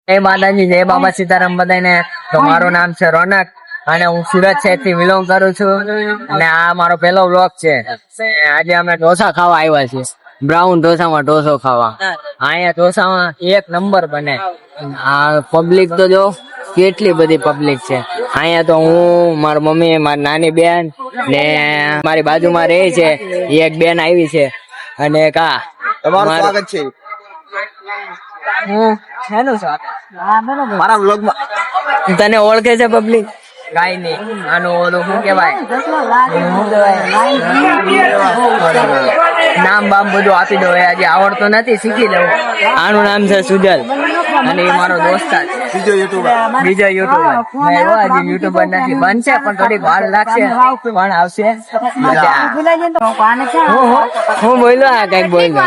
જય માતાજી, જય બાબા સીતારામ બધાને. તો મારું નામ છે રોનક અને હું સુરત શહેર થી બિલોંગ કરું છું અને આ મારો પહેલો વ્લોગ છે. આજે અમે ઢોસા ખાવા આવ્યા છીએ, બ્રાઉન ઢોસામાં ઢોસો ખાવા. અહીંયા ઢોસામાં એક નંબર બને. આ પબ્લિક તો જો કેટલી બધી પબ્લિક છે અહીંયા. તો હું, મારી મમ્મી, મારી નાની બેન ને મારી બાજુમાં રહે છે એક બેન આવી છે અને કા તમારું સ્વાગત છે મારા વ્લોગમાં. તને ઓળખે છે પબ્લિક? કાઈ નહીં. આનું ઓલું શું કેવાય, નામ બામ બધું આપી દો. હજી આવડતો નથી, શીખી લઉં. આનું નામ છે સુજલ અને એ મારો દોસ્તાર, બીજો યુટ્યુબર. હજી યુટ્યુબર નથી, બનશે પણ થોડીક વાર લાગશે, પણ આવશે. હું બોલ્યો આ કઈક બોલ્યો.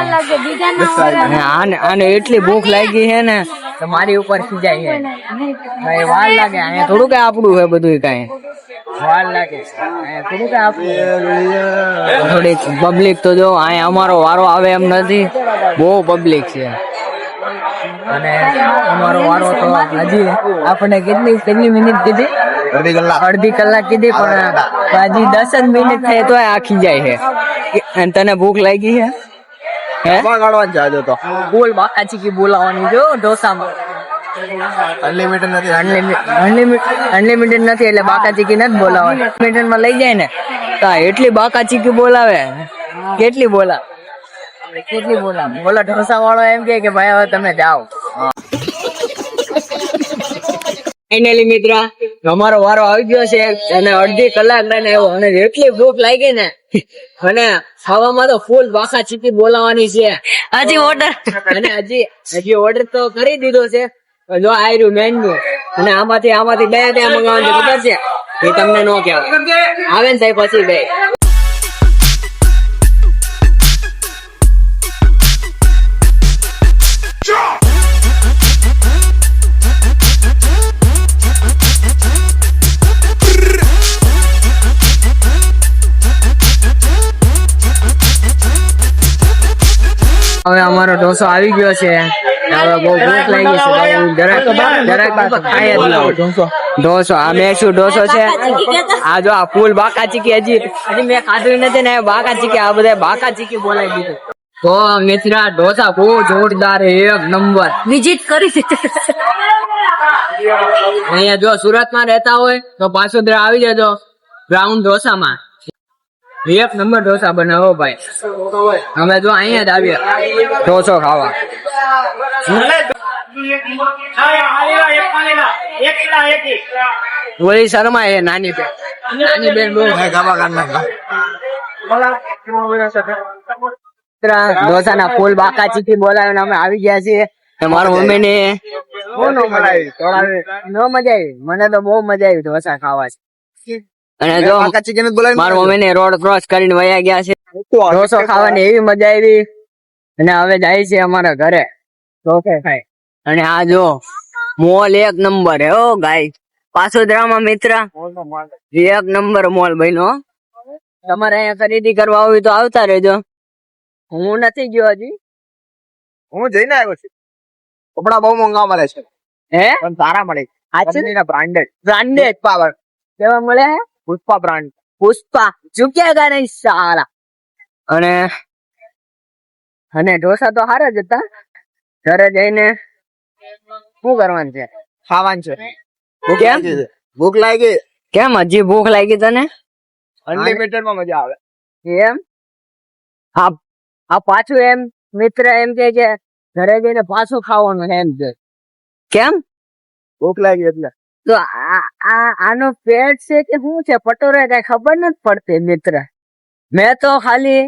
આને એટલી ભૂખ લાગી છે ને તો મારી ઉપર ખીજાય છે. વાર લાગે અહીંયા, થોડું કઈ આપણું છે બધું, કઈ વાર લાગે થોડું કઈ આપણું. થોડીક પબ્લિક તો જો અહીંયા અમારો વારો આવે એમ નથી, બહુ પબ્લિક છે. અને અમારો વારો તો હજી આપણે કેટલી મિનિટ કીધી? અડધી કલાક કીધી, પણ હજી 10 જ મિનિટ થાય તો આખી જાય છે. અને તને ભૂખ લાગી છે? બોલ બાકા ચીકી બોલાવાની જો ઢોસામાં. અનલિમિટેડ નથી એટલે બાકા ચીકી નથી બોલાવાની. અનલિમિટેડ માં લઈ જાય ને તો એટલી બાકા ચીકી બોલાવે. કેટલી બોલાવે બોલો. ઢોસા વાળો એમ કે ભાઈ હવે તમે જાઓ. ફાઇનલી મિત્ર, અમારો વારો આવી ગયો છે અને અડધી કલાક લઈને આવ્યો અને એટલી ભૂખ લાગી ને અને ખાવામાં તો ફૂલ બાકા ચીકી બોલાવાની છે. હજી ઓર્ડર અને હજી ઓર્ડર તો કરી દીધો છે. જો આયરું મેન્યુ અને આમાંથી બે ત્યાં મંગાવવાની ખબર છે એ તમને નો કહેવાય. આવે ને સાહેબ પછી બે. હવે અમારો ઢોસો આવી ગયો છે. હવે બહુ ભૂખ લાગી છે. જરાક ખાઈ જ લઉં ઢોસો. આ મેસુ ઢોસો છે. આ જો આ ફૂલ બાકા ચીકી હજી મેં ખાધું નથી ને બાકા ચીકી. આ બધા બાકા ચીકી બોલાવી દીધું. તો મિત્ર, ઢોસા બહુ જોરદાર, એક નંબર. વિઝિટ કરી અહીંયા જો સુરત માં રહેતા હોય તો પાછોદરા આવી જજો બ્રાઉન ઢોસામાં. એક નંબર ઢોસા બનાવો ભાઈ. અમે જો અહીંયા જ આવીએ ઢોસો ખાવા. ઓલી શર્મા એ નાની બેન બહુ ઢોસા ના ફૂલ બાકા ચીકી બોલાવીને અમે આવી ગયા છીએ. મારા મમ્મી ને ન મજા આવી. મને તો બહુ મજા આવી ઢોસા ખાવા. અને જો મારા મમ્મી ને રોડ ક્રોસ કરીને વયા ગયા છે. ઢોસો ખાવાની એવી મજા આવી અને હવે જાય છે અમારા ઘરે ઢોસે ખાઈ. અને આ જો મોલ એક નંબર હે ઓ ગાઈસ. પાછોદરામાં મિત્ર એક નંબર મોલ બન્યો. તમારે અહીંયા ખરીદી કરવા હોય તો આવતા રહેજો. હું નથી ગયો હજી, હું જઈને આવ્યો છું. કપડા બહુ મોંઘા મળે છે હે, પણ સારા મળે. બ્રાન્ડેડ પાવર કેવા મળે હે? પુષ્પા બ્રાન્ડ. પુષ્પા ચૂક્યા નહીં સારા. અને ઢોસા તો સારા જ હતા. ઘરે જઈને શું કરવાનું છે? ખાવાનું છે. કેમ ભૂખ લાગી? કેમ હજી ભૂખ લાગી તને? અનલિમિટેડ માં મજા આવે એમ. આ પાછું એમ મિત્ર એમ કે ઘરે જઈને પાછું ખાવાનું એમ છે. કેમ? ભૂખ લાગી એટલે. તો આનો પેટ છે કે શું છે? પટોરે કઈ ખબર નથી પડતી મિત્ર. મેં તો ખાલી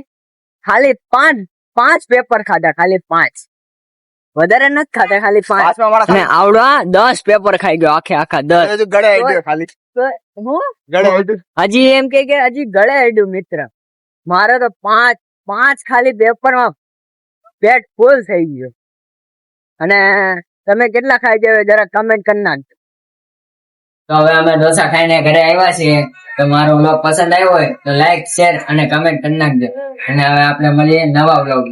5 પેપર ખાધા, ખાલી 5. વધારે નથી ખાધા, ખાલી 5. અને આવડા 10 પેપર ખાઈ ગયો, આખા 10. હજી એમ કે હજી ગળે અડ્યું મિત્ર. મારે તો 5 ખાલી પેપર માં પેટ ફૂલ થઈ ગયું. અને તમે કેટલા ખાઈ જાવ જરા કમેન્ટ કરી નાખજો. તો હવે અમે ઢોસા ખાઈને ઘરે આવ્યા છીએ. તો મારો વ્લોગ પસંદ આવ્યો હોય તો લાઈક, શેર અને કમેન્ટ કરી નાખજો. અને હવે આપણે મળીએ નવા વ્લોગ.